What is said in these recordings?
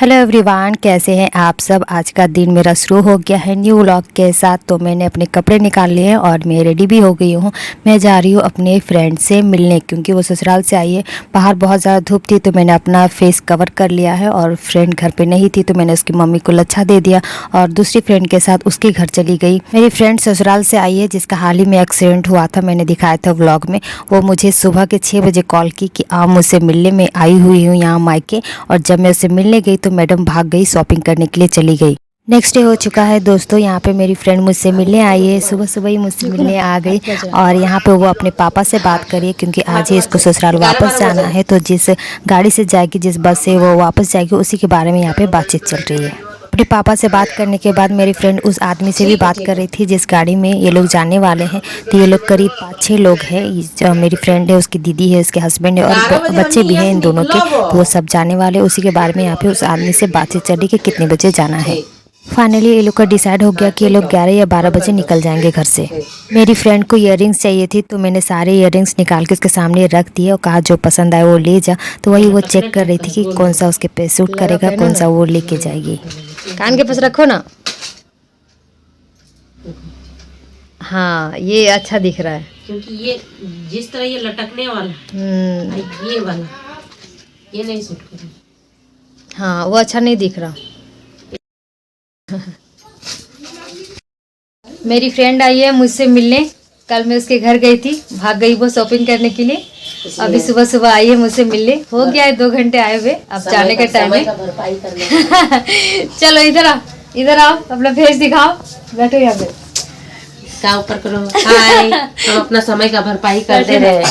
Hello everyone, कैसे हैं आप सब। आज का दिन मेरा शुरू हो गया है न्यू व्लॉग के साथ। तो मैंने अपने कपड़े निकाल लिए हैं और मैं रेडी भी हो गई हूँ। मैं जा रही हूँ अपने फ्रेंड से मिलने, क्योंकि वो ससुराल से आई है। बाहर बहुत ज़्यादा धूप थी तो मैंने अपना फेस कवर कर लिया है, और फ्रेंड घर पे नहीं थी तो मैंने उसकी मम्मी को लच्छा दे दिया और दूसरी फ्रेंड के साथ उसके घर चली गई। मेरी फ्रेंड ससुराल से आई है जिसका हाल ही में एक्सीडेंट हुआ था, मैंने दिखाया था व्लॉग में। वो मुझे सुबह के 6 बजे कॉल की कि आप मुझसे मिलने में आई हुई हूँ यहाँ मायके। और जब मैं उससे मिलने गई तो मैडम भाग गई, शॉपिंग करने के लिए चली गई। नेक्स्ट डे हो चुका है दोस्तों, यहाँ पे मेरी फ्रेंड मुझसे मिलने आई है। सुबह सुबह ही मुझसे मिलने आ गई और यहाँ पे वो अपने पापा से बात करी है, क्योंकि आज ही इसको ससुराल वापस जाना है। तो जिस गाड़ी से जाएगी, जिस बस से वो वापस जाएगी, उसी के बारे में यहाँ पे बातचीत चल रही है। अपने पापा से बात करने के बाद मेरी फ्रेंड उस आदमी से भी बात कर रही थी जिस गाड़ी में ये लोग जाने वाले हैं। तो ये लोग करीब 5-6 लोग हैं। जो मेरी फ्रेंड है, उसकी दीदी है, उसके हस्बैंड है और बच्चे भी हैं इन दोनों के। तो वो सब जाने वाले, उसी के बारे में यहाँ पे उस आदमी से बातचीत चली कि कितने बजे जाना है। फाइनली ये लोग का डिसाइड हो गया कि ये लोग 11 या 12 बजे निकल जाएंगे घर से। मेरी फ्रेंड को इयररिंग्स चाहिए थी तो मैंने सारे इयररिंग्स निकाल के उसके सामने रख दिए और कहा जो पसंद आए वो ले जा। तो वही वो चेक कर रही थी कि कौन सा उसके पे सूट करेगा, कौन सा वो लेके जाएगी। कान के पास रखो ना। हाँ, ये अच्छा दिख रहा है क्योंकि ये जिस तरह ये लटकने वाला ये वाला ये नहीं सूट करेगा। हाँ, वो अच्छा नहीं दिख रहा। मेरी फ्रेंड आई है मुझसे मिलने। कल मैं उसके घर गई थी, भाग गई वो शॉपिंग करने के लिए। अभी सुबह सुबह आई है मुझसे मिलने। हो गया है 2 घंटे आए हुए, अब जाने का टाइम है। चलो इधर आओ, इधर आओ, अपना फेस दिखाओ। बैठो यहाँ पे, का ऊपर करो। हाय, हम अपना समय का भरपाई करते रहे।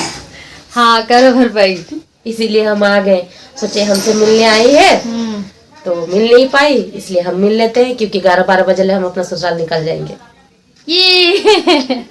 हाँ करो भरपाई। इसीलिए हम आ गए, सोचे हमसे मिलने आई है तो मिल नहीं पाई, इसलिए हम मिल लेते हैं, क्योंकि 11-12 बजे हम अपना ससुराल निकल जाएंगे। ये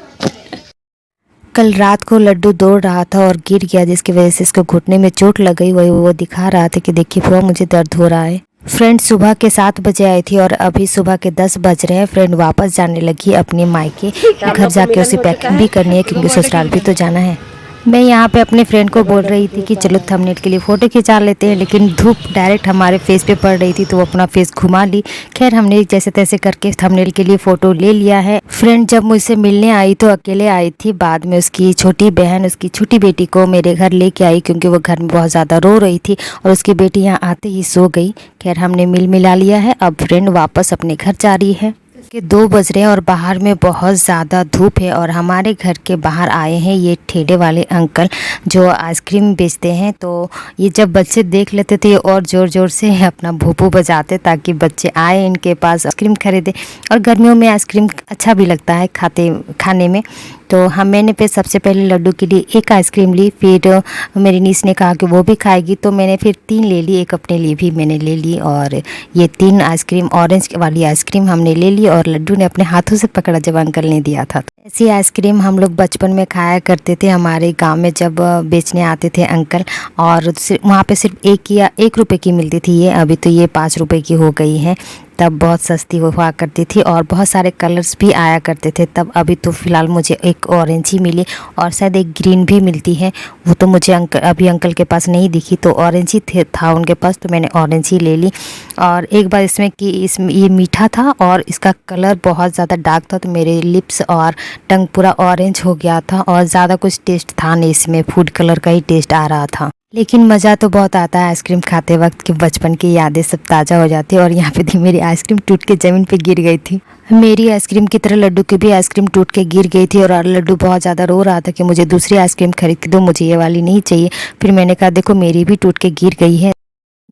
कल रात को लड्डू दौड़ रहा था और गिर गया, जिसकी वजह से इसको घुटने में चोट लग गई। वही वो दिखा रहा था कि देखिए फुआ मुझे दर्द हो रहा है। फ्रेंड सुबह के 7 बजे आई थी और अभी सुबह के 10 बज रहे हैं। फ्रेंड वापस जाने लगी अपने मायके। घर जाके उसे पैकिंग भी करनी है, क्योंकि ससुराल भी तो जाना है। मैं यहाँ पे अपने फ्रेंड को बोल रही थी कि चलो थंबनेल के लिए फ़ोटो खिंचा लेते हैं, लेकिन धूप डायरेक्ट हमारे फेस पे पड़ रही थी तो वो अपना फेस घुमा ली। खैर हमने जैसे तैसे करके थंबनेल के लिए फ़ोटो ले लिया है। फ्रेंड जब मुझसे मिलने आई तो अकेले आई थी। बाद में उसकी छोटी बहन उसकी छोटी बेटी को मेरे घर लेके आई, क्योंकि वो घर में बहुत ज़्यादा रो रही थी और उसकी बेटी यहाँ आते ही सो गई। खैर हमने मिल मिला लिया है। अब फ्रेंड वापस अपने घर जा रही है कि 2 बज रहे हैं और बाहर में बहुत ज़्यादा धूप है। और हमारे घर के बाहर आए हैं ये ठेले वाले अंकल जो आइसक्रीम बेचते हैं। तो ये जब बच्चे देख लेते थे और ज़ोर ज़ोर से अपना भूपू बजाते ताकि बच्चे आए इनके पास आइसक्रीम खरीदे। और गर्मियों में आइसक्रीम अच्छा भी लगता है खाने में। तो मैंने फिर सबसे पहले लड्डू के लिए एक आइसक्रीम ली, फिर मेरी नीस ने कहा कि वो भी खाएगी तो मैंने फिर 3 ले ली, एक अपने लिए भी मैंने ले ली। और ये 3 आइसक्रीम, ऑरेंज वाली आइसक्रीम हमने ले ली और लड्डू ने अपने हाथों से पकड़ा जब अंकल ने दिया था। ऐसी आइसक्रीम हम लोग बचपन में खाया करते थे हमारे गांव में जब बेचने आते थे अंकल। और वहाँ पे सिर्फ 1 रुपए की मिलती थी ये, अभी तो ये 5 रुपए की हो गई है। तब बहुत सस्ती हुआ करती थी और बहुत सारे कलर्स भी आया करते थे तब। अभी तो फ़िलहाल मुझे एक ऑरेंज ही मिली और शायद एक ग्रीन भी मिलती है, वो तो मुझे अभी अंकल के पास नहीं दिखी। तो ऑरेंज ही था उनके पास, तो मैंने ऑरेंज ही ले ली। और एक बार इसमें कि इसमें ये मीठा था और इसका कलर बहुत ज़्यादा डार्क था, तो मेरे लिप्स और टंग पूरा ऑरेंज हो गया था और ज़्यादा कुछ टेस्ट था नहीं इसमें, फूड कलर का ही टेस्ट आ रहा था। लेकिन मज़ा तो बहुत आता है आइसक्रीम खाते वक्त कि बचपन की यादें सब ताज़ा हो जाती है। और यहाँ पे थी मेरी आइसक्रीम टूट के ज़मीन पे गिर गई थी। मेरी आइसक्रीम की तरह लड्डू की भी आइसक्रीम टूट के गिर गई थी और लड्डू बहुत ज़्यादा रो रहा था कि मुझे दूसरी आइसक्रीम खरीद के दो, मुझे ये वाली नहीं चाहिए। फिर मैंने कहा देखो मेरी भी टूट के गिर गई है।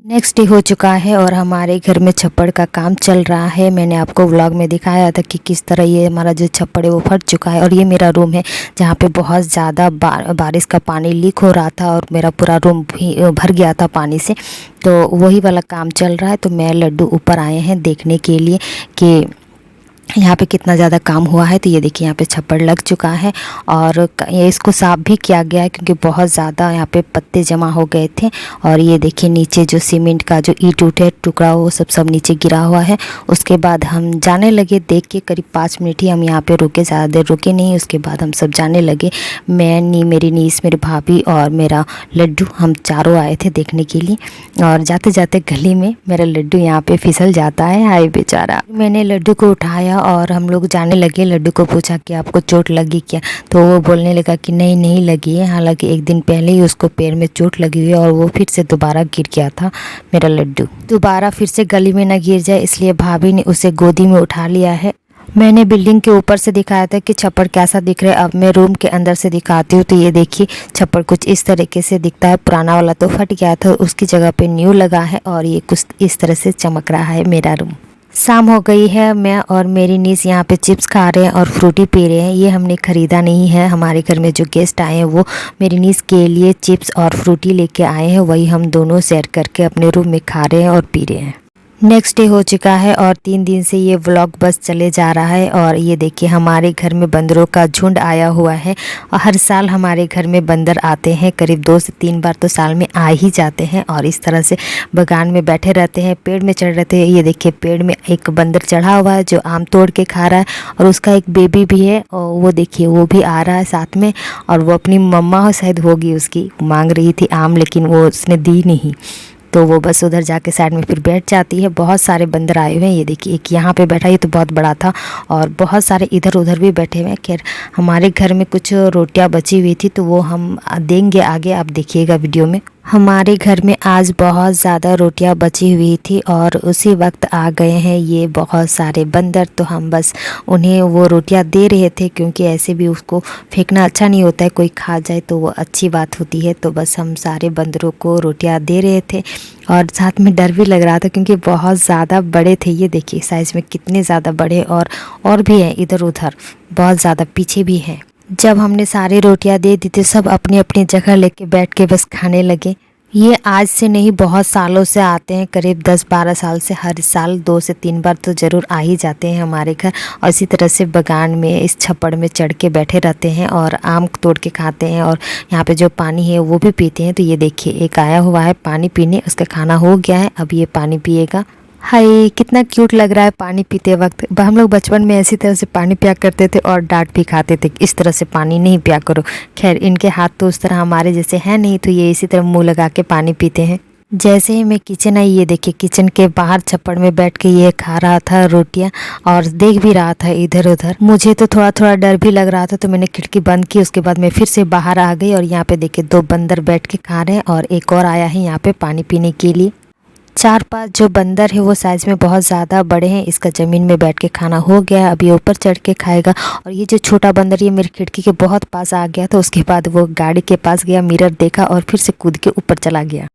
नेक्स्ट डे हो चुका है और हमारे घर में छप्पड़ का काम चल रहा है। मैंने आपको व्लॉग में दिखाया था कि किस तरह ये हमारा जो छप्पड़ है वो फट चुका है। और ये मेरा रूम है जहाँ पे बहुत ज़्यादा बारिश का पानी लीक हो रहा था और मेरा पूरा रूम भी भर गया था पानी से। तो वही वाला काम चल रहा है। तो मैं लड्डू ऊपर आए हैं देखने के लिए कि यहाँ पे कितना ज़्यादा काम हुआ है। तो ये देखिए यहाँ पे छप्पर लग चुका है और ये इसको साफ़ भी किया गया है क्योंकि बहुत ज़्यादा यहाँ पे पत्ते जमा हो गए थे। और ये देखिए नीचे जो सीमेंट का जो ईंट उठे टुकड़ा वो सब नीचे गिरा हुआ है। उसके बाद हम जाने लगे, देख के करीब 5 मिनट ही हम यहाँ पे रुके, ज़्यादा देर रुके नहीं। उसके बाद हम सब जाने लगे, मैं, मेरी नीस, मेरी भाभी और मेरा लड्डू, हम चारों आए थे देखने के लिए। और जाते जाते गली में मेरा लड्डू यहाँ पे फिसल जाता है, हाय बेचारा। मैंने लड्डू को उठाया और हम लोग जाने लगे। लड्डू को पूछा कि आपको चोट लगी क्या, तो वो बोलने लगा कि नहीं लगी है। हालांकि एक दिन पहले ही उसको पैर में चोट लगी हुई है और वो फिर से दोबारा गिर गया था मेरा लड्डू। दोबारा फिर से गली में न गिर जाए इसलिए भाभी ने उसे गोदी में उठा लिया है। मैंने बिल्डिंग के ऊपर से दिखाया था कि छप्पर कैसा दिख रहा है, अब मैं रूम के अंदर से दिखाती हूँ। तो ये देखिए छप्पर कुछ इस तरीके से दिखता है। पुराना वाला तो फट गया था, उसकी जगह पे न्यू लगा है और ये कुछ इस तरह से चमक रहा है मेरा रूम। शाम हो गई है, मैं और मेरी नीस यहाँ पे चिप्स खा रहे हैं और फ्रूटी पी रहे हैं। ये हमने ख़रीदा नहीं है, हमारे घर में जो गेस्ट आए हैं वो मेरी नीस के लिए चिप्स और फ्रूटी लेके आए हैं, वही हम दोनों शेयर करके अपने रूम में खा रहे हैं और पी रहे हैं। नेक्स्ट डे हो चुका है और 3 दिन से ये व्लॉग बस चले जा रहा है। और ये देखिए हमारे घर में बंदरों का झुंड आया हुआ है और हर साल हमारे घर में बंदर आते हैं, करीब 2 से 3 बार तो साल में आ ही जाते हैं और इस तरह से बागान में बैठे रहते हैं, पेड़ में चढ़ रहते हैं। ये देखिए पेड़ में एक बंदर चढ़ा हुआ है जो आम तोड़ के खा रहा है और उसका एक बेबी भी है और वो देखिए वो भी आ रहा है साथ में। और वो अपनी मम्मा शायद होगी उसकी, मांग रही थी आम लेकिन वो उसने दी नहीं, तो वो बस उधर जाके साइड में फिर बैठ जाती है। बहुत सारे बंदर आए हुए हैं, ये देखिए एक यहाँ पे बैठा, ये तो बहुत बड़ा था और बहुत सारे इधर उधर भी बैठे हुए हैं। खैर हमारे घर में कुछ रोटियां बची हुई थी तो वो हम देंगे आगे, आप देखिएगा वीडियो में। हमारे घर में आज बहुत ज़्यादा रोटियां बची हुई थी और उसी वक्त आ गए हैं ये बहुत सारे बंदर। तो हम बस उन्हें वो रोटियां दे रहे थे क्योंकि ऐसे भी उसको फेंकना अच्छा नहीं होता है, कोई खा जाए तो वो अच्छी बात होती है। तो बस हम सारे बंदरों को रोटियां दे रहे थे और साथ में डर भी लग रहा था क्योंकि बहुत ज़्यादा बड़े थे। ये देखिए साइज़ में कितने ज़्यादा बड़े, और भी हैं इधर उधर, बहुत ज़्यादा पीछे भी हैं। जब हमने सारी रोटियां दे दी थी सब अपनी अपनी जगह लेके बैठ के बस खाने लगे। ये आज से नहीं बहुत सालों से आते हैं, करीब 10-12 साल से हर साल 2 से 3 बार तो ज़रूर आ ही जाते हैं हमारे घर। और इसी तरह से बागान में इस छप्पड़ में चढ़ के बैठे रहते हैं और आम तोड़ के खाते हैं और यहाँ पे जो पानी है वो भी पीते हैं। तो ये देखिए एक आया हुआ है पानी पीने, उसका खाना हो गया है, अब ये पानी पिएगा। हाय कितना क्यूट लग रहा है पानी पीते वक्त। हम लोग बचपन में ऐसी तरह से पानी पिया करते थे और डांट भी खाते थे, इस तरह से पानी नहीं पिया करो। खैर इनके हाथ तो उस तरह हमारे जैसे हैं नहीं, तो ये इसी तरह मुंह लगा के पानी पीते हैं। जैसे ही मैं किचन आई, ये देखिए किचन के बाहर छप्पड़ में बैठ के ये खा रहा था रोटियां और देख भी रहा था इधर उधर। मुझे तो थोड़ा थोड़ा डर भी लग रहा था तो मैंने खिड़की बंद की। उसके बाद मैं फिर से बाहर आ गई और यहाँ पे देखिए 2 बंदर बैठ के खा रहे हैं और एक और आया है यहाँ पे पानी पीने के लिए। 4-5 जो बंदर है वो साइज़ में बहुत ज़्यादा बड़े हैं। इसका ज़मीन में बैठ के खाना हो गया है, अब ये ऊपर चढ़ के खाएगा। और ये जो छोटा बंदर ये मेरी खिड़की के बहुत पास आ गया था, उसके बाद वो गाड़ी के पास गया, मिरर देखा और फिर से कूद के ऊपर चला गया।